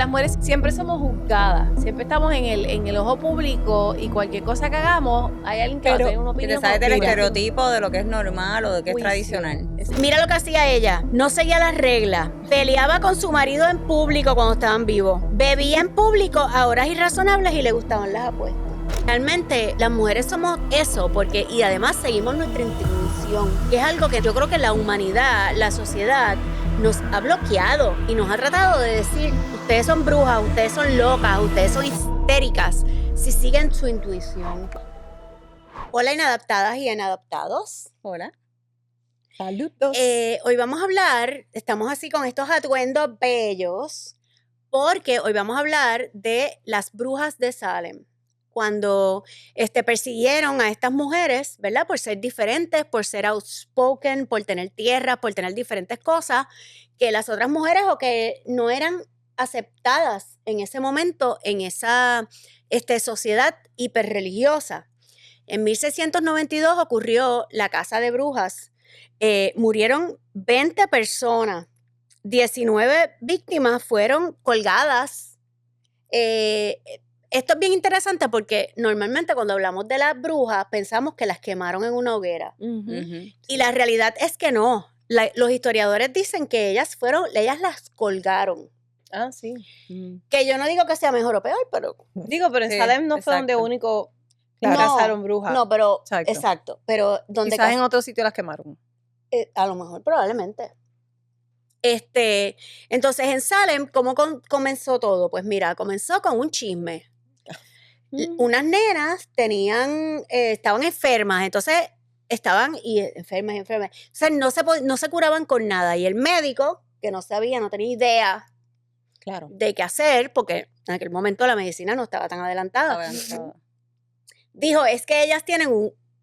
las mujeres siempre somos juzgadas, siempre estamos en el ojo público y cualquier cosa que hagamos, hay alguien que va a tener una Que opinión. te sabes del estereotipo de lo que es normal o de que es tradicional. Mira lo que hacía ella, no seguía las reglas, peleaba con su marido en público cuando estaban vivos, bebía en público a horas irrazonables y le gustaban las apuestas. Realmente las mujeres somos eso, porque y además seguimos nuestra intuición, que es algo que yo creo que la humanidad, la sociedad, nos ha bloqueado y nos ha tratado de decir, ustedes son brujas, ustedes son locas, ustedes son histéricas, si siguen su intuición. Hola inadaptadas y inadaptados. Hola. Saludos. Hoy vamos a hablar, estamos así con estos atuendos bellos, porque hoy vamos a hablar de las brujas de Salem. Cuando persiguieron a estas mujeres, ¿verdad? Por ser diferentes, por ser outspoken, por tener tierra, por tener diferentes cosas que las otras mujeres o que no eran aceptadas en ese momento en esa sociedad hiperreligiosa. En 1692 ocurrió la Casa de Brujas. Murieron 20 personas, 19 víctimas fueron colgadas. Esto es bien interesante porque normalmente cuando hablamos de las brujas pensamos que las quemaron en una hoguera. Y la realidad es que no. Los historiadores dicen que ellas las colgaron. Ah, sí. Que yo no digo que sea mejor o peor, pero... Digo, pero en Sí, Salem no fue donde exacto. único Claro. cazaron brujas. No, pero... Exacto. Exacto. Pero donde... Quizás en otro sitio las quemaron. A lo mejor, probablemente. Entonces, en Salem, ¿cómo comenzó todo? Pues mira, comenzó con un chisme. Unas nenas estaban enfermas, entonces estaban enfermas. O sea, no se curaban con nada. Y el médico, que no tenía idea Claro. de qué hacer, porque en aquel momento la medicina no estaba tan adelantada, dijo, es que ellas tienen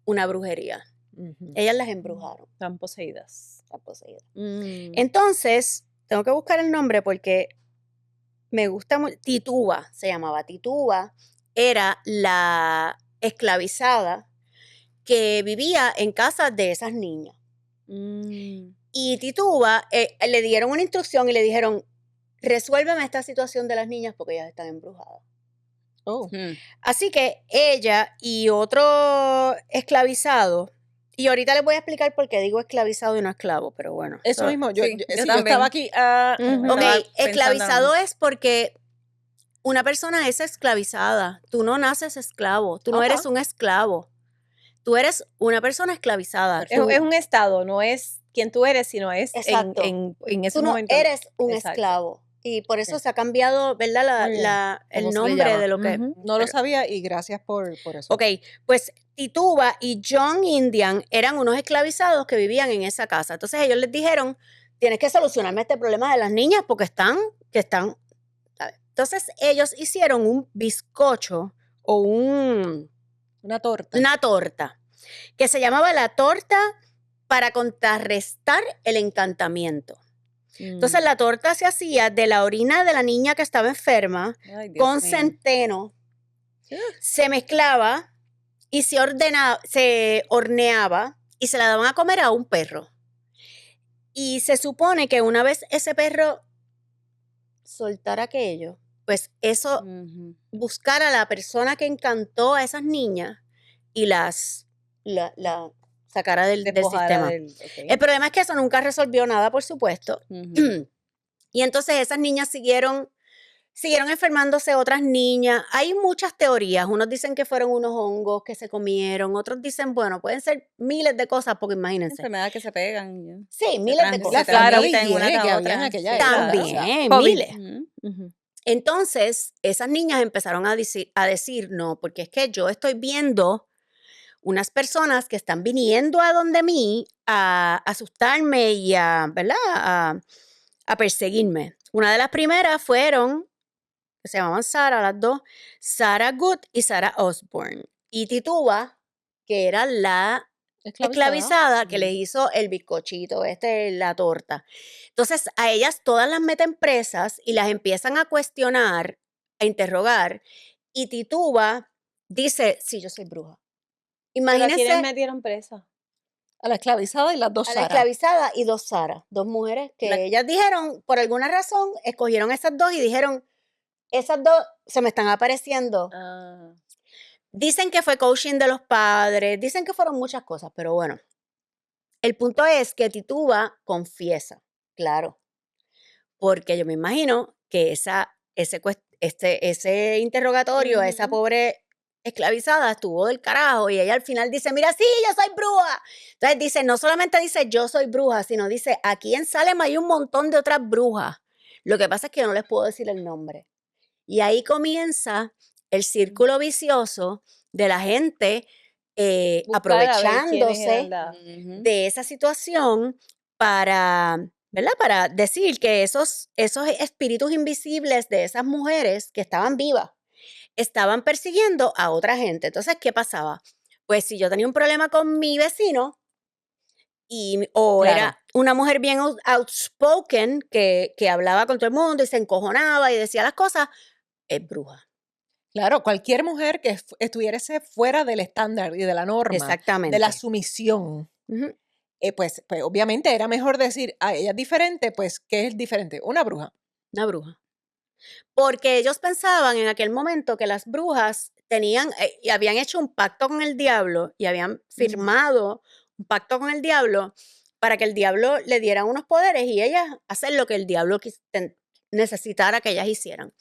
una brujería. Ellas las embrujaron. Están poseídas. Están poseídas. Entonces, tengo que buscar el nombre porque me gusta mucho. Tituba se llamaba. Tituba era la esclavizada que vivía en casa de esas niñas. Y Tituba le dieron una instrucción y le dijeron, resuélveme esta situación de las niñas porque ellas están embrujadas. Así que ella y otro esclavizado, y ahorita les voy a explicar por qué digo esclavizado y no esclavo, pero bueno. Eso mismo, yo sí, yo yo también. estaba aquí. Ok, Estaba esclavizado pensando es porque una persona es esclavizada. Tú no naces esclavo, tú no eres un esclavo. Tú eres una persona esclavizada. Es un estado, no es quien tú eres, sino es Exacto. en ese Tú no momento. eres un Exacto. esclavo. Y por eso se ha cambiado, ¿verdad? Muy bien. El ¿Cómo se le nombre llama? de lo que... No lo sabía y gracias por eso. Ok, pues Tituba y John Indian eran unos esclavizados que vivían en esa casa. Entonces ellos les dijeron, tienes que solucionarme este problema de las niñas porque están. ¿Sabes? Entonces ellos hicieron un bizcocho o Una torta. una torta que se llamaba la torta para contrarrestar el encantamiento. Entonces la torta se hacía de la orina de la niña que estaba enferma Ay, Dios con mío. centeno, se mezclaba y se horneaba y se la daban a comer a un perro. Y se supone que una vez ese perro soltara aquello, pues eso buscar a la persona que encantó a esas niñas y la sacara del sistema. El problema es que eso nunca resolvió nada, por supuesto. Y entonces esas niñas siguieron enfermándose otras niñas. Hay muchas teorías. Unos dicen que fueron unos hongos que se comieron. Otros dicen, bueno, pueden ser miles de cosas, porque imagínense. Enfermedades que se pegan. ¿Ya? Sí, miles de cosas. Se transmiten Claro, una que a había otra. en aquella Sí. época. También, COVID. miles. Entonces, esas niñas empezaron a decir, no, porque es que yo estoy viendo unas personas que están viniendo a donde mí a asustarme y ¿verdad? A perseguirme. Una de las primeras fueron, que se llamaban Sarah, las dos, Sarah Good y Sarah Osborne. Y Tituba, que era la esclavizada que les hizo el bizcochito, la torta. Entonces, a ellas todas las meten presas y las empiezan a cuestionar, a interrogar. Y Tituba dice, sí, yo soy bruja. Imagínense ¿Quiénes metieron presa? A la esclavizada y las dos a la Sara. esclavizada y dos Sara, dos mujeres que ellas dijeron, por alguna razón, escogieron esas dos y dijeron, esas dos se me están apareciendo. Ah. Dicen que fue coaching de los padres, dicen que fueron muchas cosas, pero bueno. El punto es que Tituba confiesa, claro, porque yo me imagino que ese interrogatorio a esa Ujú. pobre esclavizada estuvo del carajo y ella al final dice, mira, sí, yo soy bruja. Entonces dice, no solamente dice yo soy bruja, sino dice, aquí en Salem hay un montón de otras brujas. Lo que pasa es que yo no les puedo decir el nombre. Y ahí comienza el círculo vicioso de la gente Buscar a ver quiénes eran aprovechándose Ujú. de esa situación para, ¿verdad? Para decir que esos espíritus invisibles de esas mujeres que estaban vivas estaban persiguiendo a otra gente. Entonces, ¿qué pasaba? Pues si yo tenía un problema con mi vecino o Claro. era una mujer bien outspoken que hablaba con todo el mundo y se encojonaba y decía las cosas, es bruja. Claro, cualquier mujer que estuviese fuera del estándar y de la norma, de la Exactamente. sumisión, Ujú. pues obviamente era mejor decir, ella es diferente, pues, ¿qué es diferente? Una bruja. Una bruja. Porque ellos pensaban en aquel momento que las brujas tenían y habían hecho un pacto con el diablo y habían firmado un pacto con el diablo para que el diablo le diera unos poderes y ellas hacer lo que el diablo necesitara que ellas hicieran.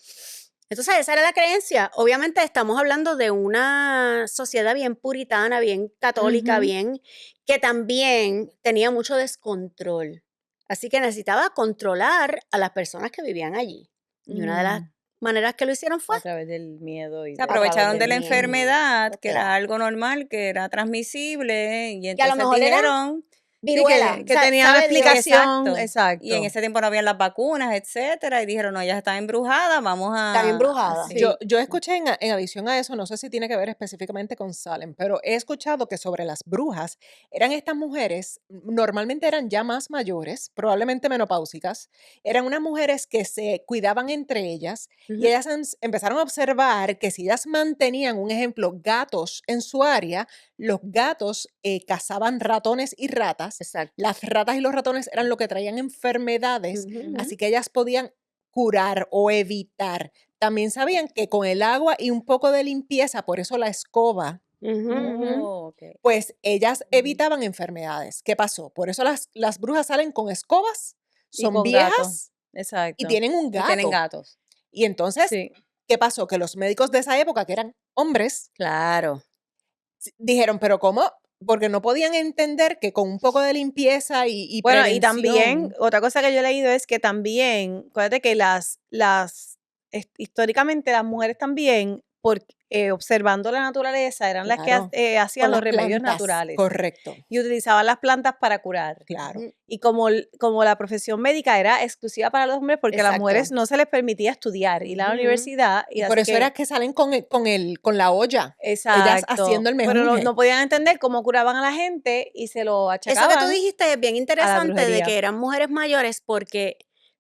Entonces, esa era la creencia. Obviamente estamos hablando de una sociedad bien puritana, bien católica, Ujú. bien que también tenía mucho descontrol. Así que necesitaba controlar a las personas que vivían allí. Y una de las maneras que lo hicieron fue A través del miedo y Se de aprovecharon de la del miedo. enfermedad, que era Claro. algo normal, que era transmisible, y Que a lo entonces mejor era dijeron viruela, que tenía sabe Dios. explicación, exacto. Y en exacto. ese tiempo no habían las vacunas, etcétera, y dijeron, no, ellas están embrujadas, vamos Están a embrujadas. así. Yo escuché en adición a eso, no sé si tiene que ver específicamente con Salem, pero he escuchado que sobre las brujas eran estas mujeres, normalmente eran ya más mayores, probablemente menopáusicas, eran unas mujeres que se cuidaban entre ellas y Ujú. ellas empezaron a observar que si ellas mantenían, un ejemplo, gatos en su área, los gatos cazaban ratones y ratas. Exacto. Las ratas y los ratones eran lo que traían enfermedades, Ujú. así que ellas podían curar o evitar. También sabían que con el agua y un poco de limpieza, por eso la escoba, Ujú, ujú. Oh, ok. pues ellas evitaban enfermedades. ¿Qué pasó? Por eso las brujas salen con escobas, Y son con gato. viejas y Exacto. tienen un Y tienen gato. gatos. Y entonces, Sí. ¿qué pasó? Que los médicos de esa época, que eran hombres, Claro. dijeron, pero ¿cómo? Porque no podían entender que con un poco de limpieza y Bueno, y también, prevención. otra cosa que yo he leído es que también, acuérdate que históricamente las mujeres también, observando la naturaleza, eran las que Claro, hacían con los las remedios plantas, naturales correcto, y utilizaban las plantas para curar. claro. Ujú. Y como la profesión médica era exclusiva para los hombres, porque a las mujeres Exacto. no se les permitía estudiar, ir a la Ujú. universidad, y Y por así eso que, era que salen con la olla, ellas exacto, haciendo el pero no mejunje. podían entender cómo curaban a la gente y se lo Eso que tú achacaban dijiste es bien a la interesante de brujería. que eran mujeres mayores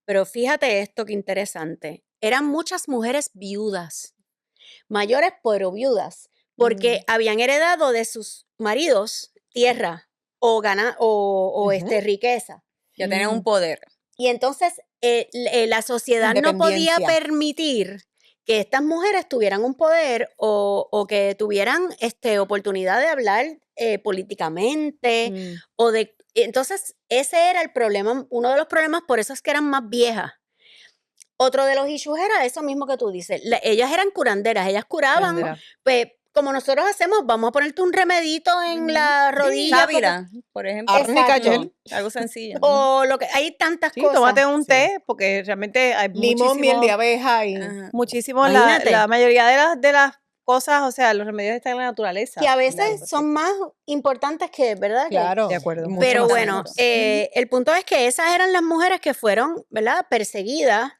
pero fíjate esto que interesante, eran muchas mujeres viudas, mayores pero viudas, porque habían heredado de sus maridos tierra o Ujú. riqueza. Ya tenían un Mm. poder. Y entonces la sociedad no podía Independencia. permitir que estas mujeres tuvieran un poder o que tuvieran oportunidad de hablar políticamente Mm. entonces ese era el problema, uno de los problemas, por eso es que eran más viejas. Otro de los issues era eso mismo que tú dices, ellas eran curanderas, ellas curaban, Curandera. pues como nosotros hacemos, vamos a ponerte un remedito en Ujú. la rodilla. Sábila, por ejemplo. Árnica Exacto. gel, Algo sencillo. O lo que hay tantas Sí, cosas. tómate un Sí. té, porque realmente hay limón, miel de abeja y Ajá. muchísimo, Imagínate. la mayoría de las cosas, o sea, los remedios están en la naturaleza. Que a Claro, veces pues, son más importantes que, ¿verdad? claro, de acuerdo. mucho Pero más bueno, sanos. el punto es que esas eran las mujeres que fueron, ¿verdad? Perseguidas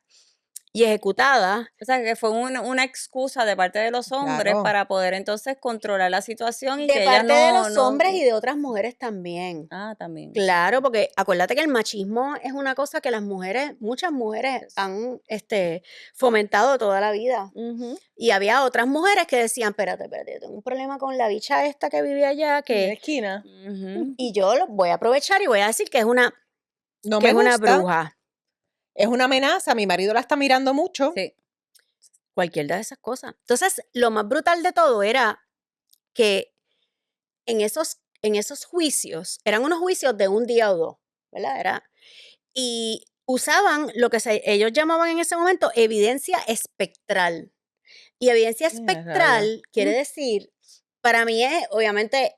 y ejecutadas. O sea, que fue una excusa de parte de los hombres Claro. para poder entonces controlar la situación y De que ellas parte de los no... hombres y de otras mujeres también. Ah, también. Claro, porque acuérdate que el machismo es una cosa que muchas mujeres han fomentado toda la vida. Ujú. Y había otras mujeres que decían, espérate, yo tengo un problema con la bicha esta que vive allá, En la que esquina. Ujú. y yo lo voy a aprovechar y voy a decir que es una No me gusta, bruja. es una amenaza, mi marido la está mirando mucho. Sí. cualquier de esas cosas. Entonces, lo más brutal de todo era que en esos juicios, eran unos juicios de un día o dos, ¿verdad? Y usaban lo que ellos llamaban en ese momento evidencia espectral. Y evidencia espectral quiere decir, para mí es, obviamente,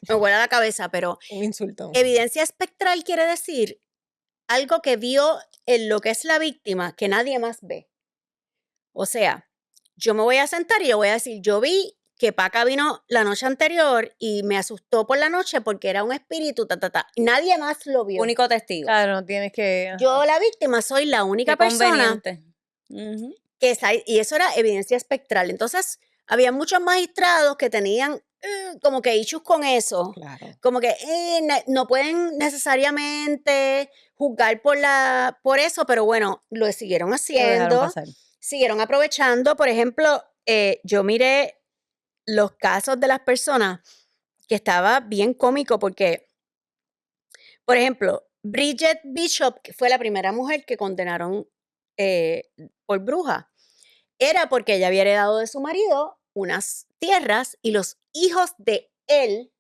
me vuela la cabeza, pero Un insulto. evidencia espectral quiere decir algo que vio en lo que es la víctima que nadie más ve. O sea, yo me voy a sentar y yo voy a decir, yo vi que Paca vino la noche anterior y me asustó por la noche porque era un espíritu, Nadie más lo vio. Único testigo. Claro, no tienes que... Yo, la víctima, soy la única Qué persona conveniente. Ujú. que está ahí, y eso era evidencia espectral. Entonces, había muchos magistrados que tenían como que issues con eso. Claro. Como que no pueden necesariamente juzgar por eso, pero bueno, lo siguieron Lo dejaron haciendo, pasar. siguieron aprovechando. Por ejemplo, yo miré los casos de las personas que estaba bien cómico porque, por ejemplo, Bridget Bishop, que fue la primera mujer que condenaron por bruja, era porque ella había heredado de su marido unas tierras y los hijos de él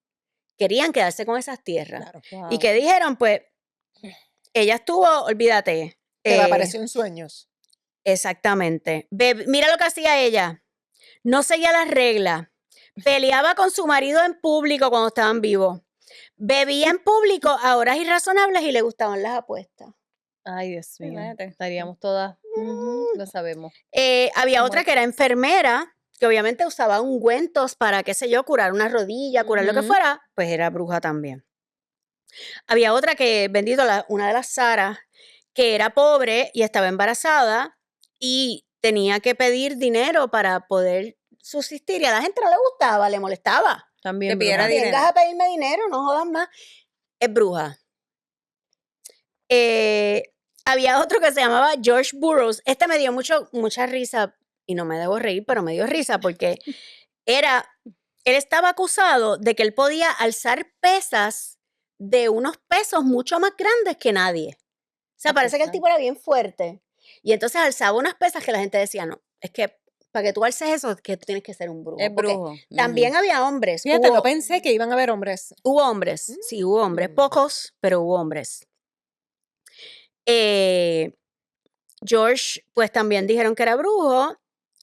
querían quedarse con esas tierras. Claro. Y que dijeron, pues, ella estuvo, olvídate. Te le apareció en sueños. Exactamente. Mira lo que hacía ella. No seguía las reglas. Peleaba con su marido en público cuando estaban vivos. Bebía en público a horas irrazonables y le gustaban las apuestas. Ay, Dios mío. Imagínate. Estaríamos todas... Lo sabemos. Había Como otra que era enfermera, que obviamente usaba ungüentos para, qué sé yo, curar una rodilla, curar lo que Ujú. fuera, pues era bruja también. Había otra que, bendito, una de las Saras, que era pobre y estaba embarazada y tenía que pedir dinero para poder subsistir y a la gente no le gustaba, le molestaba. También Que pidiera bruja. dinero. Vengas a pedirme dinero, no jodas más. Es bruja. Había otro que se llamaba George Burroughs. Este me dio mucha risa y no me debo reír, pero me dio risa porque él estaba acusado de que él podía alzar pesas de unos pesos mucho más grandes que nadie. O sea, parece que el tipo era bien fuerte. Y entonces alzaba unas pesas que la gente decía, no, es que para que tú alces eso, es que tú tienes que ser un brujo. Es Porque brujo. también había hombres. Fíjate, no Hubo, pensé que iban a haber hombres. hubo hombres, sí, hubo hombres. Mm. Pocos, pero hubo hombres. George, pues también dijeron que era brujo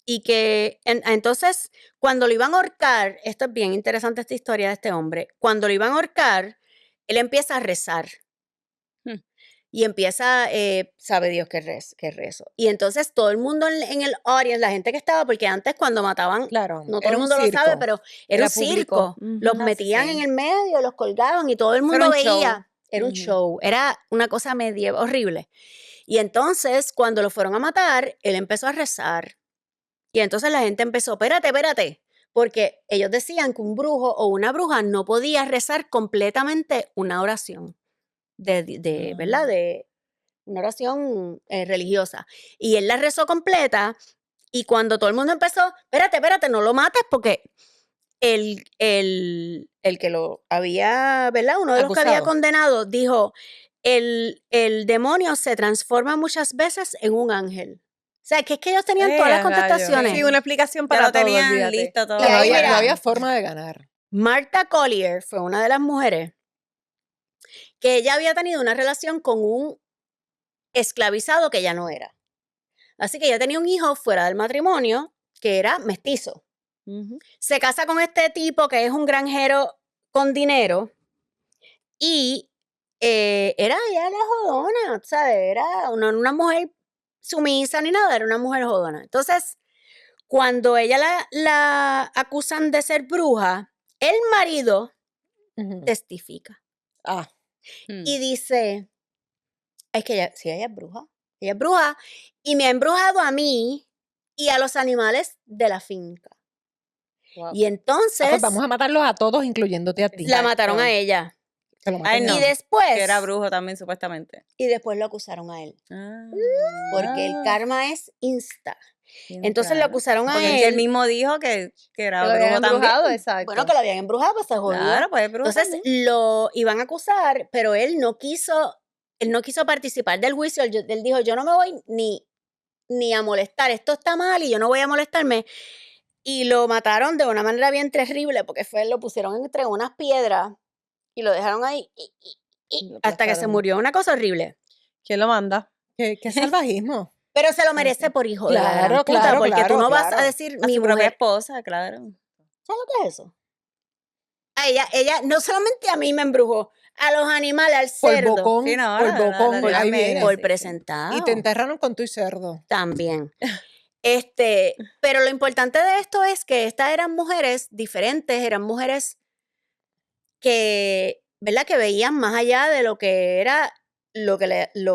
y que entonces cuando lo iban a ahorcar, esto es bien interesante esta historia de este hombre, cuando lo iban a ahorcar, él empieza a rezar. Hmm. Y empieza, sabe Dios que rezo. Y entonces todo el mundo en el audience, la gente que estaba, porque antes cuando mataban, Claro. no todo era el un mundo lo sabe, circo. pero era un Era público. circo. Los Ah, sí, metían sí. en el medio, los colgaban y todo el mundo Era un show. veía. Era un Ujú. show, era una cosa medio horrible. Y entonces, cuando lo fueron a matar, él empezó a rezar. Y entonces la gente empezó, espérate, porque ellos decían que un brujo o una bruja no podía rezar completamente una oración, ¿verdad? De una oración religiosa. Y él la rezó completa y cuando todo el mundo empezó, espérate, no lo mates porque el que lo había, ¿verdad? Uno de los que había Acusado. condenado dijo, el demonio se transforma muchas veces en un ángel. O sea, que es que ellos tenían todas las rayos. contestaciones. Sí, una explicación Ya para lo todo, tenían olvídate. listo todo. Y ahí, No mira, había forma de ganar. Martha Collier fue una de las mujeres que ella había tenido una relación con un esclavizado que ella no era. Así que ella tenía un hijo fuera del matrimonio que era mestizo. Ujú. Se casa con este tipo que es un granjero con dinero y era la jodona, ¿sabes? Era una mujer sumisa ni nada, era una mujer jodona. Entonces, cuando ella la acusan de ser bruja, el marido Ujú. testifica Ah, y dice, es que ella es bruja y me ha embrujado a mí y a los animales de la finca. Wow. Y entonces pues vamos a matarlos a todos, incluyéndote a ti. la mataron a Exacto. ella. Que lo Ay, maten a no. Y él. después, Que era brujo también, supuestamente. y después lo acusaron a él. Ah, Porque el karma es insta. sí, Entonces lo claro. acusaron a Porque él él. mismo dijo que era Que lo habían brujo también. embrujado, exacto. Bueno, que lo habían embrujado, pues se jodió. Claro, pues es brujo Entonces también. lo iban a acusar, pero él no quiso participar del juicio. Él dijo, yo no me voy ni ni a molestar, esto está mal y yo no voy a molestarme. Y lo mataron de una manera bien terrible porque lo pusieron entre unas piedras y lo dejaron ahí Lo hasta que se aplastaron. murió. Una cosa horrible. ¿Quién lo manda? Qué salvajismo. Pero se lo merece por hijo de la gran Claro, puta, claro, porque tú no vas a claro. decir A mi su propia mujer. esposa, claro. ¿Sabes lo que es eso? A ella no solamente a mí me embrujó, a los animales, al Por cerdo, bocón, Sí, no, por la bocón, de la ahí media, viene. por sí. presentado. Y te enterraron con tu cerdo. También. Pero lo importante de esto es que estas eran mujeres diferentes, eran mujeres que, ¿verdad? Que veían más allá de lo que era lo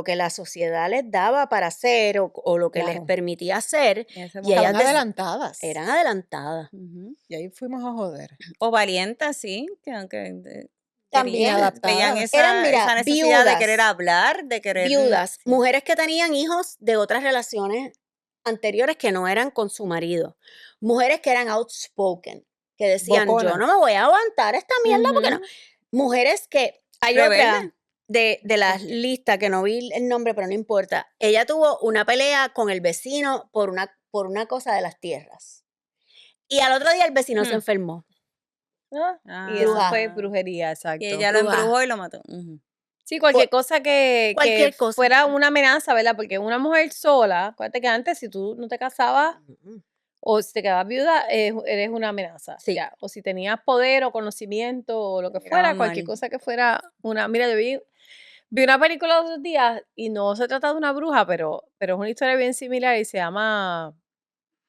que la sociedad les daba para hacer o lo que les Claro. permitía hacer. Y ese Y ellas Estaban adelantadas. eran adelantadas. Ujú. Y ahí fuimos a joder. O valientes, sí, que aunque También. veían Inadaptadas. Eran, mira, esa necesidad de viudas. querer hablar, de querer... Viudas, mujeres que tenían hijos de otras relaciones anteriores que no eran con su marido. Mujeres que eran outspoken, que decían, yo Boconas. no me voy a aguantar esta mierda porque no. Ujú. Mujeres que, hay Rebelde. otra de las listas que no vi el nombre, pero no importa. Ella tuvo una pelea con el vecino por una cosa de las tierras. Y al otro día el vecino se enfermó. Ah, y eso Bruja. fue brujería, exacto. Y ella lo Bruja. embrujó y lo mató. Ujú. Sí, cualquier cosa que cualquier cosa. fuera una amenaza, ¿verdad? Porque una mujer sola, acuérdate que antes si tú no te casabas o si te quedabas viuda, eres una amenaza. Sí. Ya. O si tenías poder o conocimiento o lo que Miraban fuera, cualquier mal. cosa que fuera una... Mira, yo vi una película los otros días y no se trata de una bruja, pero es una historia bien similar y se llama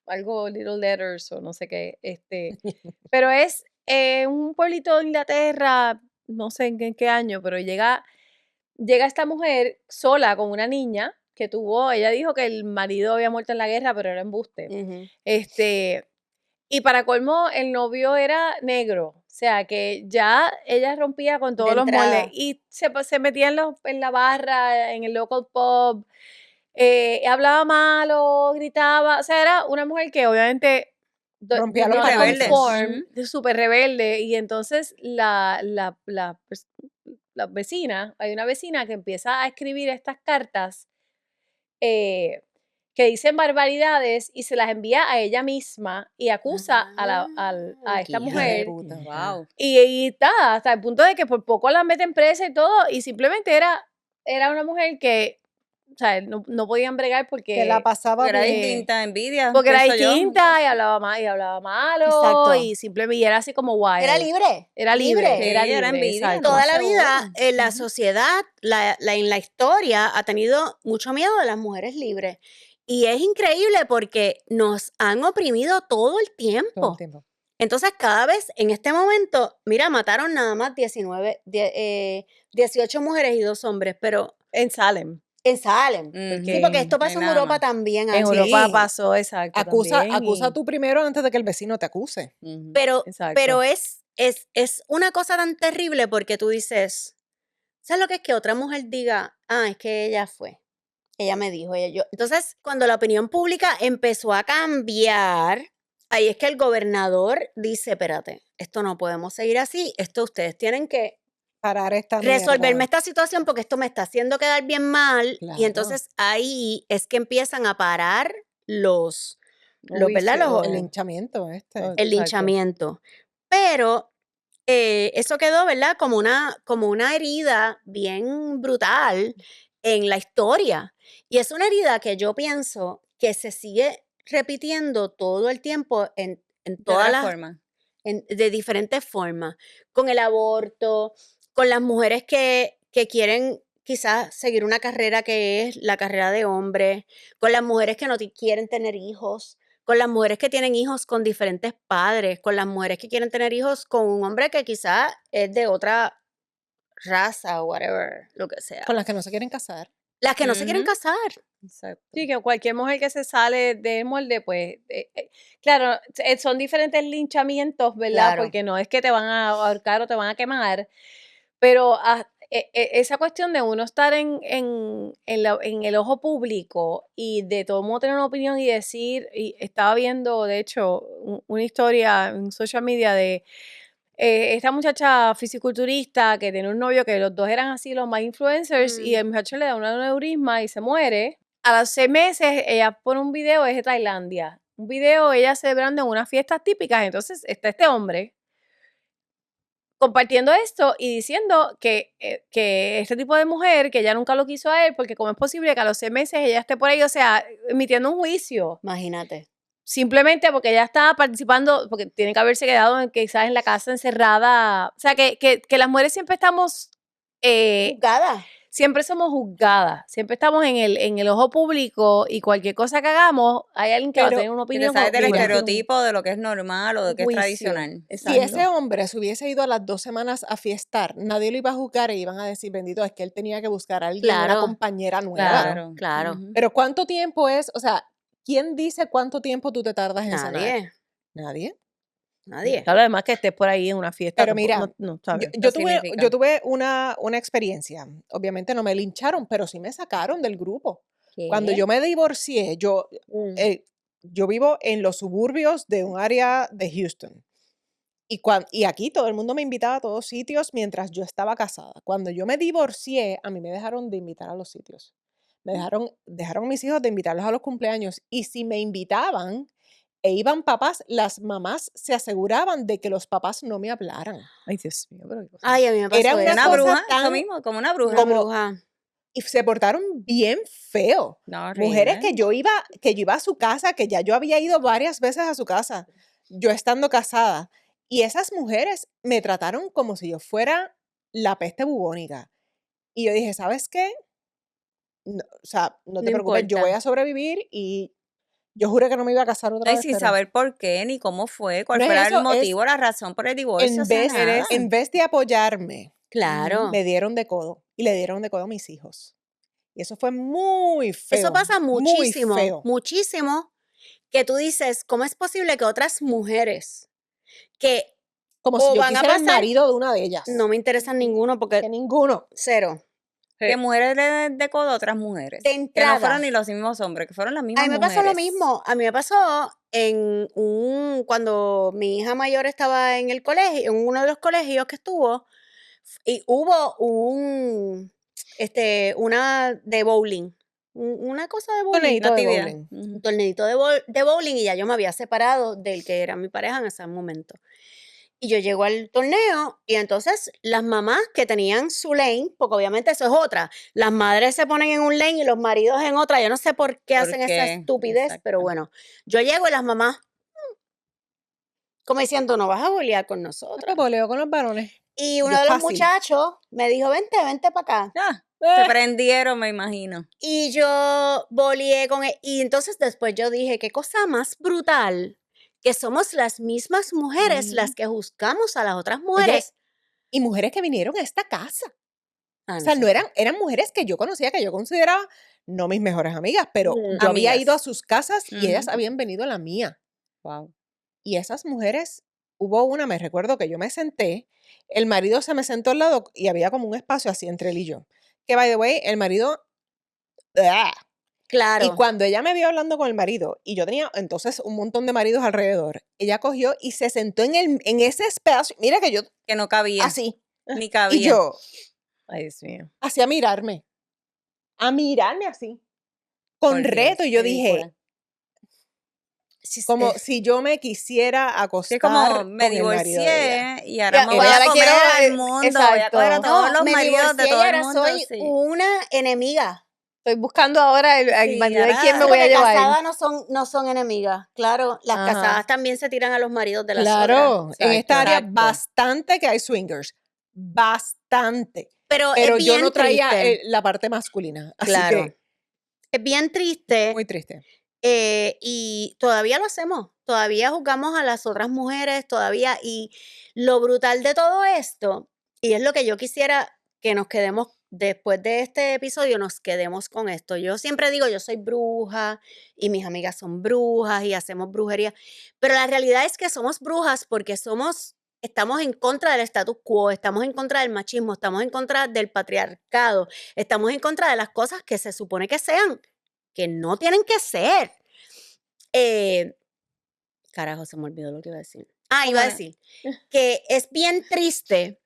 algo Little Letters o no sé qué. Pero es un pueblito de Inglaterra, no sé en qué año, pero llega esta mujer sola con una niña que tuvo, ella dijo que el marido había muerto en la guerra, pero era embuste. Y para colmo, el novio era negro, o sea que ya ella rompía con todos los moldes entrada. y se metía en la barra, en el local pub, hablaba malo, gritaba, o sea, era una mujer que obviamente Rompía los no patrones. conforme, súper rebelde, y entonces la vecina, hay una vecina que empieza a escribir estas cartas que dicen barbaridades y se las envía a ella misma y acusa a esta qué mujer. hija de puta. Wow. Y está, hasta el punto de que por poco la meten presa y todo, y simplemente era una mujer que, o sea, no podían bregar Que la porque pasaba Era bien. distinta, envidia. era pienso yo. distinta y hablaba mal, y hablaba malo, Exacto. y simplemente y era así como wild. Era libre. Era libre, Sí, era era libre, envidia. exacto. Toda la Seguro. vida la sociedad, en la historia, ha tenido mucho miedo de las mujeres libres. Y es increíble porque nos han oprimido todo el Todo el tiempo. tiempo. Entonces, cada vez, en este momento, mira, mataron nada más 18 mujeres y 2 hombres, pero En Salem. en Salem. Ujú. Sí, porque esto No hay pasó en nada Europa más. también. En antes. Europa Sí. pasó, exacto. Acusa también, tú primero antes de que el vecino te acuse. Ujú. Pero, Exacto. pero es una cosa tan terrible porque tú dices, ¿sabes lo que es que otra mujer diga, es que ella fue? Ella me dijo, yo. Entonces, cuando la opinión pública empezó a cambiar, ahí es que el gobernador dice, espérate, esto no podemos seguir así, esto ustedes tienen que Parar esta resolverme mierda. esta situación porque esto me está haciendo quedar bien mal. Claro. Y entonces ahí es que empiezan a parar los Uy, ¿verdad? sí, Los- El linchamiento este. Oh. el Exacto. linchamiento. Pero eso quedó, ¿verdad? Como una herida bien brutal en la historia. Y es una herida que yo pienso que se sigue repitiendo todo el tiempo en De todas otra las forma. de diferentes formas, con el aborto, con las mujeres que quieren quizás seguir una carrera que es la carrera de hombre, con las mujeres que no quieren tener hijos, con las mujeres que tienen hijos con diferentes padres, con las mujeres que quieren tener hijos con un hombre que quizás es de otra raza o whatever, lo que sea. Con las que no se quieren casar. Las que no se quieren Ujú. casar. Exacto. Sí, que cualquier mujer que se sale del molde, pues, claro, son diferentes linchamientos, ¿verdad? Claro. Porque no es que te van a ahorcar o te van a quemar, pero esa cuestión de uno estar en el ojo público y de todo modo tener una opinión y decir, y estaba viendo, de hecho, una historia en social media de esta muchacha fisiculturista que tiene un novio que los dos eran así los más influencers y el muchacho le da un aneurisma y se muere. a los 6 meses, ella pone un video, es de Tailandia. Un video, ella celebrando en unas fiestas típicas. Entonces, está este hombre compartiendo esto y diciendo que este tipo de mujer, que ella nunca lo quiso a él, porque cómo es posible que a los 6 meses ella esté por ahí, o sea, emitiendo un juicio. Imagínate. Simplemente porque ella estaba participando, porque tiene que haberse quedado quizás en la casa encerrada. O sea, que las mujeres siempre estamos, Juzgada. siempre somos juzgadas, siempre estamos en el ojo público y cualquier cosa que hagamos, hay alguien que va a Pero tener una Que te opinión. sabes del conmigo. estereotipo de lo que es normal o de Un que es juicio. tradicional. Si ese Exacto. hombre se hubiese ido a las 2 semanas a fiestar, nadie lo iba a juzgar e iban a decir, bendito, es que él tenía que buscar a alguien, una Claro. compañera nueva. Claro. Claro. Ujú. Pero ¿cuánto tiempo es? O sea, ¿quién dice cuánto tiempo tú te tardas en sanar? Nadie. Nadie. Nadie. Claro, además que estés por ahí en una fiesta. Pero tampoco- mira, no, Yo, ¿sabes? yo No tuve, significa. yo tuve una experiencia. Obviamente no me lincharon, pero sí me sacaron del grupo. Cuando ¿Qué? yo me divorcié, yo vivo en los suburbios de un área de Houston. Y aquí todo el mundo me invitaba a todos sitios mientras yo estaba casada. Cuando yo me divorcié, a mí me dejaron de invitar a los sitios. Me dejaron mis hijos de invitarlos a los cumpleaños. Y si me invitaban e iban papás, las mamás se aseguraban de que los papás no me hablaran. Ay, Dios mío, pero qué cosa. Ay, a mí me pasó Era una eso. Una cosa bruja, eso tan- mismo, como una bruja. Una como- bruja. Y se portaron bien feo. No, Mujeres horrible. que yo iba a su casa, que ya yo había ido varias veces a su casa, yo estando casada. Y esas mujeres me trataron como si yo fuera la peste bubónica. Y yo dije, ¿sabes qué? No, o sea, no te No preocupes, yo voy importa. a sobrevivir y yo juré que no me iba a casar otra Ay, vez. sin pero saber por qué, ni cómo fue, cuál no es fuera eso, el es motivo, la razón por el divorcio, o sea, nada. en vez de apoyarme, Claro. me dieron de codo. Y le dieron de codo a mis hijos. Y eso fue muy feo. Eso pasa muy muchísimo, feo. muchísimo, que tú dices, ¿cómo es posible que otras mujeres que Como si o yo van a quisiera el pasar- marido de una de ellas. no me interesan ninguno porque Que ninguno. cero? Que mujeres le den de codo a otras mujeres. De Que no entrada. fueron ni los mismos hombres, que fueron las A mismas mí me mujeres. pasó lo mismo. A mí me pasó cuando mi hija mayor estaba en el colegio, en uno de los colegios que estuvo, y hubo una de bowling, una cosa de bowling, Torneito de actividad. bowling. Ujú. un torneito de bowling, y ya yo me había separado del que era mi pareja en ese momento. Y yo llego al torneo y entonces las mamás que tenían su lane, porque obviamente eso es otra, las madres se ponen en un lane y los maridos en otra, yo no sé por qué ¿Por hacen esa qué? estupidez, pero Exacto. bueno, yo llego y las mamás, como diciendo, no vas a bolear con Yo nosotros. boleo con los varones. Y Yo uno de los fácil. muchachos me dijo, vente para acá. Ah, Eh. se prendieron, me imagino. Y yo boleé con él. Y entonces después yo dije, qué cosa más brutal, que somos las mismas mujeres las que juzgamos a las otras mujeres. Y mujeres que vinieron a esta casa. Ah, O sea, sé. no eran mujeres que yo conocía, que yo consideraba no mis mejores amigas, pero yo había Amigas. ido a sus casas y ellas Ujú. habían venido a la mía. Wow. Y esas mujeres, hubo una, me recuerdo que yo me senté, el marido se me sentó al lado y había como un espacio así entre él y yo. Que, by the way, el marido... ¡ah! Claro. Y cuando ella me vio hablando con el marido, y yo tenía entonces un montón de maridos alrededor, ella cogió y se sentó en ese espacio. Mira que yo, Que no cabía. así. Ni Y cabía. yo, Ay, Dios mío. así a mirarme así, con Por Dios, reto. Y yo dije, ridícula. como si yo me quisiera acostar Sí, como con me el marido de ella. divorcié y ahora Ya, me voy a ahora comer quiero, al mundo, voy a exacto. coger a todos los me maridos de divorcié y todo el ahora mundo. soy Sí. una enemiga. Estoy buscando ahora el Sí, marido de ahora- quién me Sí, voy a porque llevar. casadas no son enemigas. Claro, las Ajá. casadas también se tiran a los maridos de las otras. Claro, en esta Exacto. área Exacto. bastante que hay swingers. Bastante. Pero Pero es yo bien no traía triste. la parte masculina. Así Claro. que, Es bien triste. muy triste. Y todavía lo hacemos, todavía juzgamos a las otras mujeres, todavía, y lo brutal de todo esto, y es lo que yo quisiera que nos quedemos, después de este episodio, nos quedemos con esto. Yo siempre digo, yo soy bruja, y mis amigas son brujas, y hacemos brujería, pero la realidad es que somos brujas porque estamos en contra del status quo, estamos en contra del machismo, estamos en contra del patriarcado, estamos en contra de las cosas que se supone que sean, que no tienen que ser. Carajo, se me olvidó lo que iba a decir. Iba a ¿Cómo? decir que es bien triste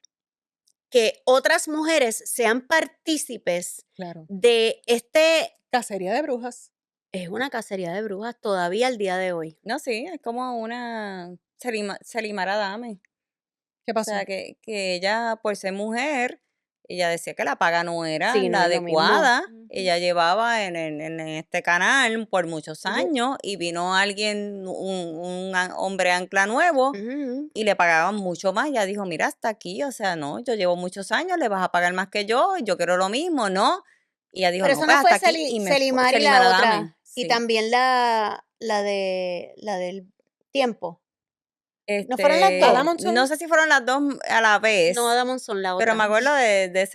que otras mujeres sean partícipes Claro. de este Cacería de brujas. Es una cacería de brujas todavía al día de hoy. No, sí, es como una Selimara Dame. ¿Qué O pasó? sea, que ella, por ser mujer, ella decía que la paga no era Sí, no la es lo mismo. adecuada. Ujú. Ella llevaba en este canal por muchos Ujú. años y vino alguien, hombre ancla nuevo, Ujú. y le pagaban mucho más. Ella dijo, mira, hasta aquí, o sea, no, yo llevo muchos años, le vas a pagar más que yo quiero lo mismo, ¿no? Y ella dijo, Pero no, eso pues no fue hasta aquí, y me fue, Selimar y Selimara la Dame, otra. Y sí. también la del tiempo. ¿No fueron las Este, dos? Adamonson. no sé si fueron las dos a la No, vez, Adamonson, la pero me otra. acuerdo de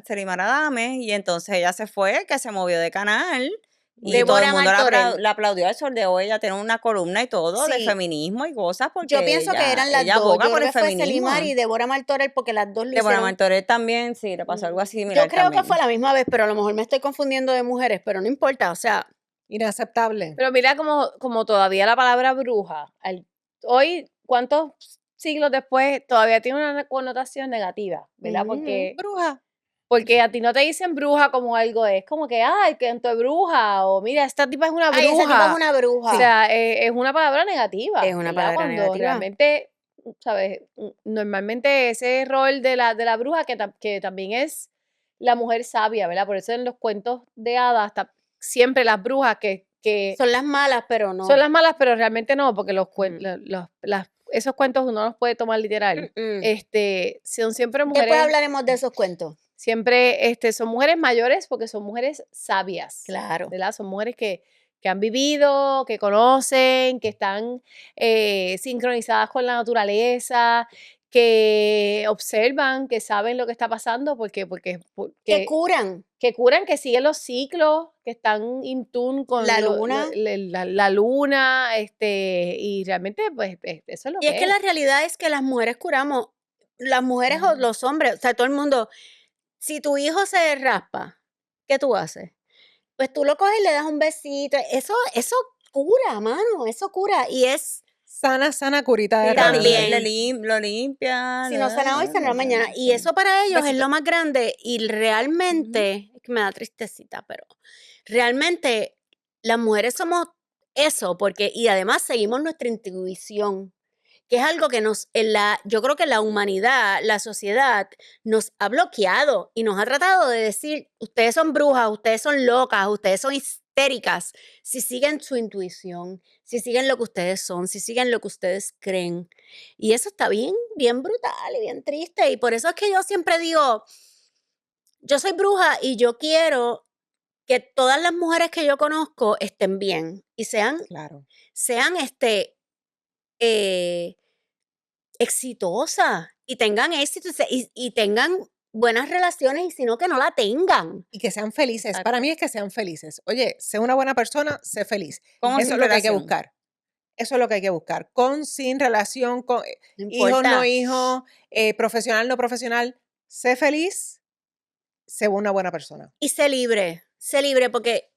Selimara Dame, y entonces ella se fue, que se movió de canal, y todo el Débora mundo Martorell. la aplaudió al sol de hoy. Ella tiene una columna y todo de Sí, feminismo y cosas, yo porque pienso que eran las ella dos. aboga Yo por creo el que fue Selimar feminismo. y Débora Martorell porque las dos lo Débora hicieron. Martorell también, sí, le pasó algo así Yo similar creo que fue también. a la misma vez, pero a lo mejor me estoy confundiendo de mujeres, pero no importa, o sea, Inaceptable. Pero mira como todavía la palabra bruja, hoy, ¿cuántos siglos después todavía tiene una connotación negativa, ¿verdad? ujú. Bruja. Porque a ti no te dicen bruja como algo, es como que, ay, que es bruja, o mira, esta tipa es una Ay, esa tipa es bruja. una O bruja. sea, es una palabra negativa, Es una ¿verdad? palabra Cuando negativa. realmente, ¿sabes? Normalmente ese rol de la bruja, que también es la mujer sabia, ¿verdad? Por eso en los cuentos de hadas, siempre las brujas que Son las malas, pero no. son las malas, pero realmente no, porque Mm. esos cuentos uno los puede tomar literal. Mm. Son siempre Después mujeres, hablaremos de esos cuentos. siempre son mujeres mayores porque son mujeres sabias, Claro. ¿verdad? Son mujeres que han vivido, que conocen, que están sincronizadas con la naturaleza, que observan, que saben lo que está pasando, Que porque curan que curan, que siguen los ciclos, que están in tune con la luna. la luna, y realmente, pues, eso es lo Y es que que es. la realidad es que las mujeres curamos, las mujeres o los hombres, o sea, todo el mundo. Si tu hijo se raspa, ¿qué tú haces? Pues tú lo coges y le das un besito. Eso cura, mano, eso cura. Y es Sana curita de Sí, también, lo limpia, si no sana hoy, sanará mañana. Y eso para ellos es Besito. lo más grande. Y realmente, es que me da tristecita, pero realmente las mujeres somos eso, porque, y además seguimos nuestra intuición, que es algo que yo creo que la humanidad, la sociedad, nos ha bloqueado y nos ha tratado de decir, ustedes son brujas, ustedes son locas, ustedes son histéricas, si siguen su intuición, si siguen lo que ustedes son, si siguen lo que ustedes creen. Y eso está bien, bien brutal y bien triste. Y por eso es que yo siempre digo, yo soy bruja y yo quiero que todas las mujeres que yo conozco estén bien y sean Claro. eh, exitosas y tengan éxito y tengan buenas relaciones y si no, que no la tengan. Y que sean felices. Exacto. Para mí es que sean felices. Oye, sé una buena persona, sé feliz. Como Eso sin es lo que hay que relación. buscar. Eso es lo que hay que buscar. Con, sin relación, con No hijos, no importa. hijos, profesional, no profesional. Sé feliz, sé una buena persona. Y sé libre, porque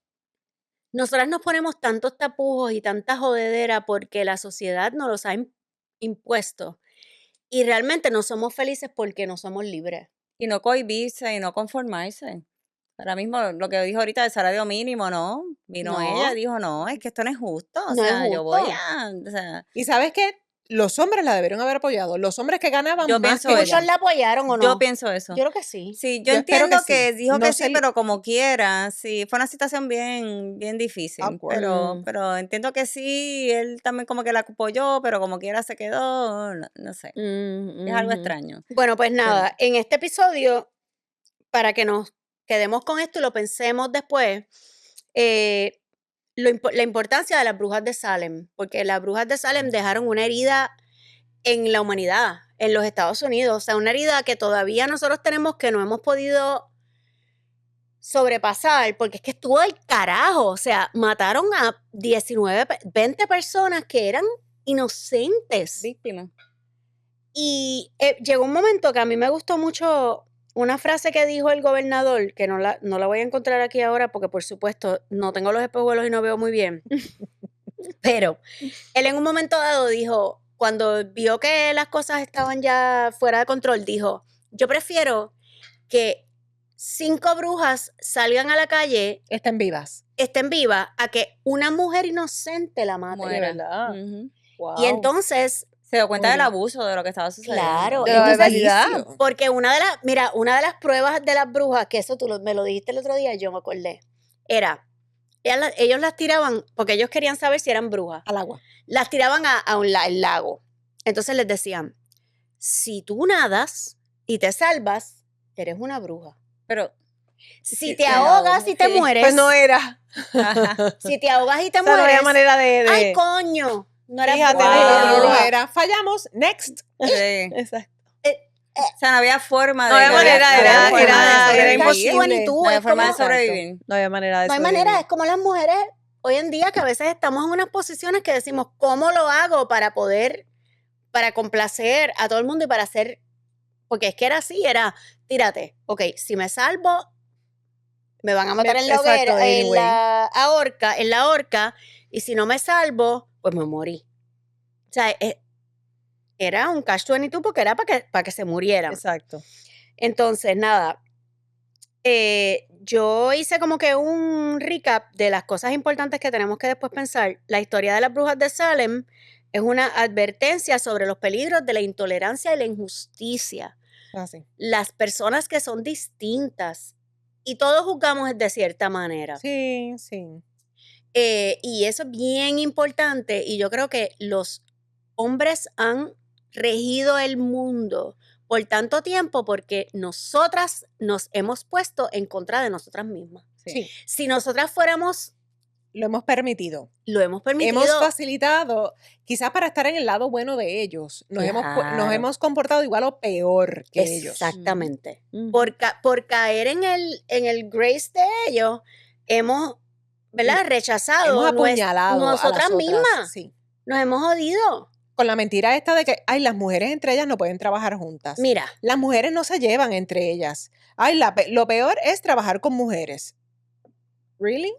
nosotras nos ponemos tantos tapujos y tanta jodedera porque la sociedad nos los ha impuesto. Y realmente no somos felices porque no somos libres. Y no cohibirse y no conformarse. Ahora mismo lo que dijo ahorita del salario mínimo, ¿no? Vino ella y No, dijo, no, es que esto no es justo. O no es sea, yo voy justo. o sea, ¿Y sabes qué? Los hombres la debieron haber apoyado. Los hombres que ganaban Yo más pienso que eso. ¿Muchos ella. la apoyaron o yo no? pienso eso. Yo creo que sí. Sí, yo Yo espero entiendo que que sí. dijo No que sé sí, pero como quiera, sí, fue una situación bien difícil, awkward. pero entiendo que sí, él también como que la apoyó, pero como quiera se quedó, no sé, es algo extraño. Bueno, pues Pero nada, en este episodio, para que nos quedemos con esto y lo pensemos después, la importancia de las brujas de Salem, porque las brujas de Salem dejaron una herida en la humanidad, en los Estados Unidos, o sea, una herida que todavía nosotros tenemos que no hemos podido sobrepasar, porque es que estuvo del carajo, o sea, mataron a 20 personas que eran inocentes. víctima. Y llegó un momento que a mí me gustó mucho una frase que dijo el gobernador, que no la voy a encontrar aquí ahora porque por supuesto no tengo los espejuelos y no veo muy bien, pero él en un momento dado dijo, cuando vio que las cosas estaban ya fuera de control, dijo, yo prefiero que 5 brujas salgan a la calle, Estén vivas. estén vivas, a que una mujer inocente la mate. De Muera. verdad. Ujú. Wow. Y entonces, Se dio cuenta del Oye. abuso de lo que estaba sucediendo. claro, De la entonces, barbaridad. porque una de las pruebas de las brujas, que eso me lo dijiste el otro día, yo me acordé, era, ellos las tiraban, porque ellos querían saber si eran brujas, Al agua. las tiraban a el lago. Entonces les decían, si tú nadas y te salvas, eres una bruja. Pero, Si Sí, te se ahogas ahoga, y te sí. mueres, Pues no era. ajá, si te ahogas y te O sea, no había mueres, manera de... ¡ay, coño! No era Fíjate, bruja. No lo Wow. era. Fallamos. Next. sí. Exacto. O sea, no había forma No de... había no manera, no había era- forma era- de era sobrevivir. imposible. Tú, No había es forma de como- sobrevivir. No había manera de No hay sobrevivir. manera, es como las mujeres hoy en día que a veces estamos en unas posiciones que decimos, ¿cómo lo hago para complacer a todo el mundo y para hacer, porque es que era así, era, tírate, ok, si me salvo, me van a matar en la Exacto, hoguera, en anyway. la horca, y si no me salvo, pues me morí. O sea, era un catch-22 porque era para que se murieran. Exacto. Entonces, nada, yo hice como que un recap de las cosas importantes que tenemos que después pensar. La historia de las brujas de Salem es una advertencia sobre los peligros de la intolerancia y la injusticia. Así. Las personas que son distintas y todos juzgamos de cierta manera. Sí, sí. Y eso es bien importante y yo creo que los hombres han regido el mundo por tanto tiempo porque nosotras nos hemos puesto en contra de nosotras mismas. Sí. Si nosotras fuéramos, Lo hemos permitido. lo hemos permitido, Hemos facilitado, quizás para estar en el lado bueno de ellos. Nos Claro. hemos comportado igual o peor que ellos. exactamente, Ujú. por caer en el grace de ellos, hemos, ¿verdad? Rechazado Hemos apuñalado a las nosotras otras. mismas, Sí. nos hemos jodido. Con la mentira esta de que, ay, las mujeres entre ellas no pueden trabajar juntas. Mira, Las mujeres no se llevan entre ellas. Ay, lo peor es trabajar con mujeres. ¿Really?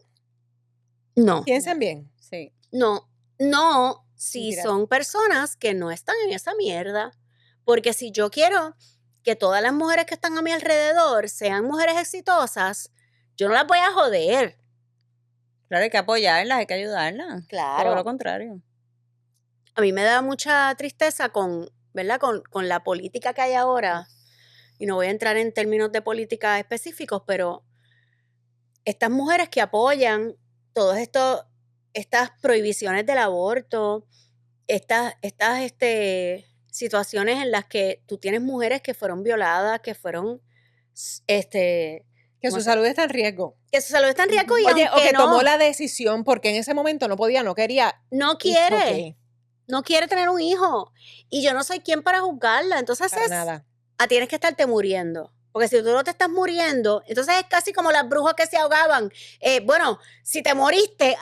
no. Piensen bien. Sí. No, si Mira. son personas que no están en esa mierda. Porque si yo quiero que todas las mujeres que están a mi alrededor sean mujeres exitosas, yo no las voy a joder. Claro, hay que apoyarlas, hay que ayudarlas. Todo lo Claro. contrario. A mí me da mucha tristeza ¿verdad? Con la política que hay ahora. Y no voy a entrar en términos de política específicos, pero estas mujeres que apoyan estas prohibiciones del aborto, estas situaciones en las que tú tienes mujeres que fueron violadas, que fueron, Que ¿cómo su se- salud está en riesgo. que su salud está en riesgo y Oye, o aunque que no, tomó la decisión porque en ese momento no podía, no quería. no It's quiere, okay. no quiere tener un hijo. Y yo no soy quien para juzgarla. Entonces Para nada. tienes que estarte muriendo. Porque si tú no te estás muriendo, entonces es casi como las brujas que se ahogaban. Bueno, si te moriste,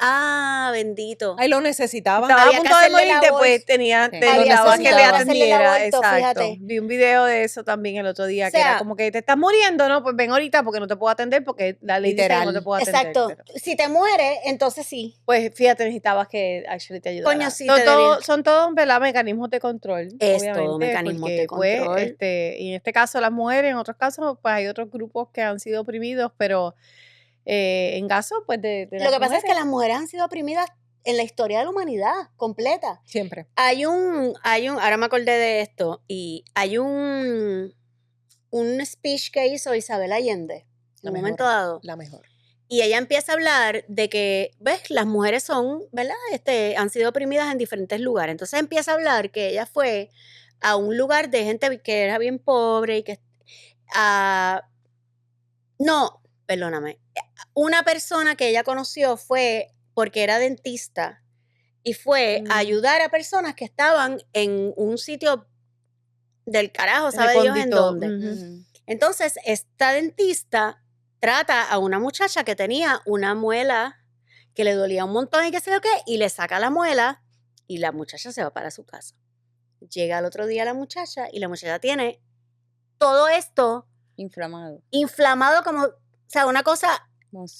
bendito. Ay, lo necesitaban. Estaba a Había que punto de hacerle la morirte, voz. pues Sí. te Había notaba que le soñado hacerle el atendiera. aborto, Exacto. fíjate. Vi un video de eso también el otro día, O que era sea, como que te estás muriendo, ¿no? Pues ven ahorita porque no te puedo atender porque la ley dice que no te Literal. puedo atender. Exacto. pero- Si te mueres, entonces sí. Pues fíjate, necesitabas que actually te ayudara. Coño, sí, Son te todo- debía. son todos, ¿verdad? Mecanismos de control. Es todo obviamente, mecanismos de porque, control. Pues, y en este caso las mujeres, en otros casos, pues hay otros grupos que han sido oprimidos, pero en caso, pues, de Lo las que pasa es que mujeres, las mujeres han sido oprimidas en la historia de la humanidad completa. Siempre. Ahora me acordé de esto, y hay un speech que hizo Isabel Allende en La un mejor. momento dado. La mejor. Y ella empieza a hablar de que, ¿ves? Las mujeres son, ¿verdad? Han sido oprimidas en diferentes lugares. Entonces empieza a hablar que ella fue a un lugar de gente que era bien pobre y que... no, perdóname. Una persona que ella conoció fue porque era dentista y fue a ayudar a personas que estaban en un sitio del carajo, sabe Dios en recóndito, dónde. ujú. Ujú. Entonces, esta dentista trata a una muchacha que tenía una muela que le dolía un montón y qué sé yo qué, y le saca la muela y la muchacha se va para su casa. Llega al otro día la muchacha y la muchacha tiene todo esto Inflamado. inflamado como, o sea, una cosa,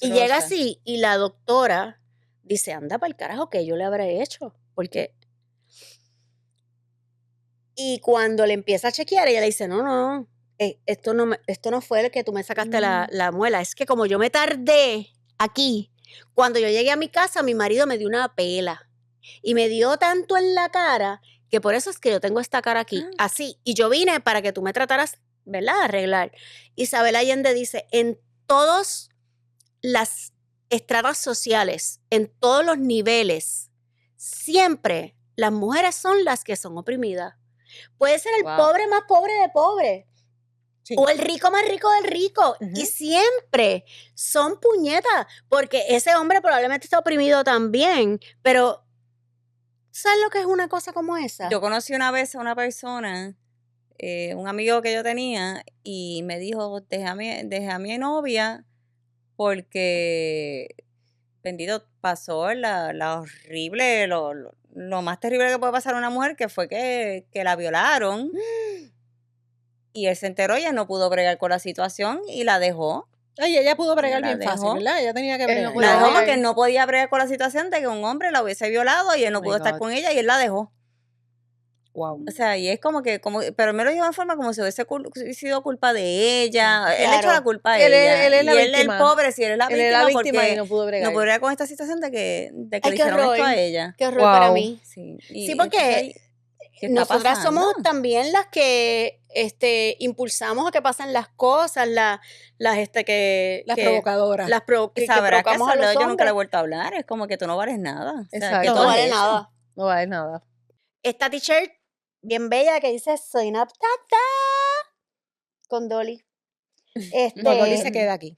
y llega Monstruosa. así y la doctora dice, anda para el carajo, que yo le habré hecho, porque... Y cuando le empieza a chequear, ella le dice, no, esto no fue el que tú me sacaste la muela, es que como yo me tardé aquí, cuando yo llegué a mi casa, mi marido me dio una pela y me dio tanto en la cara que por eso es que yo tengo esta cara aquí, así. Y yo vine para que tú me trataras, ¿verdad? A arreglar. Isabel Allende dice, en todas las estratas sociales, en todos los niveles, siempre las mujeres son las que son oprimidas. Puede ser el Wow. pobre más pobre de pobre. Sí. O el rico más rico del rico. Ujú. Y siempre son puñetas. Porque ese hombre probablemente está oprimido también. Pero, ¿sabes lo que es una cosa como esa? Yo conocí una vez a una persona, un amigo que yo tenía, y me dijo, dejé a mi novia porque, bendito, pasó la horrible, lo más terrible que puede pasar a una mujer, que fue que la violaron. Y él se enteró y él no pudo bregar con la situación y la dejó. Ay, ella pudo bregar La bien fácil, dejó. ¿verdad? Ella tenía que Él no bregar. podía La dejó bregar. porque él no podía bregar con la situación de que un hombre la hubiese violado y él no Oh my pudo estar God. con ella y él la dejó. Wow. O sea, y es como que, pero él me lo dijo en forma como si hubiese sido culpa de ella. Él le echó la Claro. culpa a Él es- ella. él es la y él, el víctima. pobre, sí, él es la Él era víctima víctima y porque no pudo bregar. no pudo bregar con esta situación de que Ay, le qué hicieron esto horror. a ella. Qué horror para Wow. mí. Sí, Sí, entonces porque ahí, ¿qué está nosotras pasando? somos también las que impulsamos a que pasen las cosas, las Las provocadoras. que Sabrás que provocamos a solo los yo nunca le he hombres. vuelto a hablar. Es como que tú no vales nada. O sea, Exacto. ¿qué Que tú no has vale hecho? nada. No vale nada. Esta t-shirt bien bella que dice soy una tata con Dolly. No, Dolly se Este, queda aquí.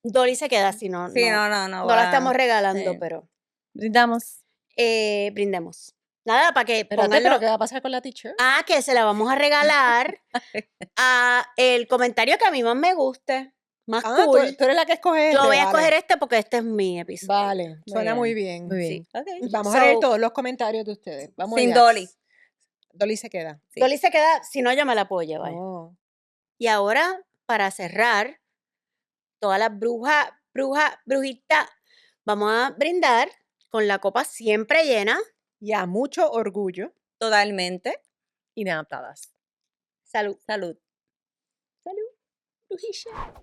Dolly se queda así, no, Sí, no, no no la estamos regalando, sí. pero Brindamos. brindemos. Nada, para que Espérate, pongan pero ¿qué va a pasar con la t-shirt? que se la vamos a regalar a el comentario que a mí más me guste, más Ah, cool. tú eres la que escoge Yo este, voy a vale. escoger este porque este es mi episodio. Vale, suena muy bien. Muy Sí. bien. Ok. Vamos a leer So, todos los comentarios de ustedes. Vamos Sin allá. Dolly. Dolly se queda. Sí. Dolly se queda, si no, yo me la puedo llevar. Oh. Y ahora, para cerrar, todas las brujitas, vamos a brindar con la copa siempre llena. Y a mucho orgullo. Totalmente. Inadaptadas. Salud. Salud. Salud, brujilla.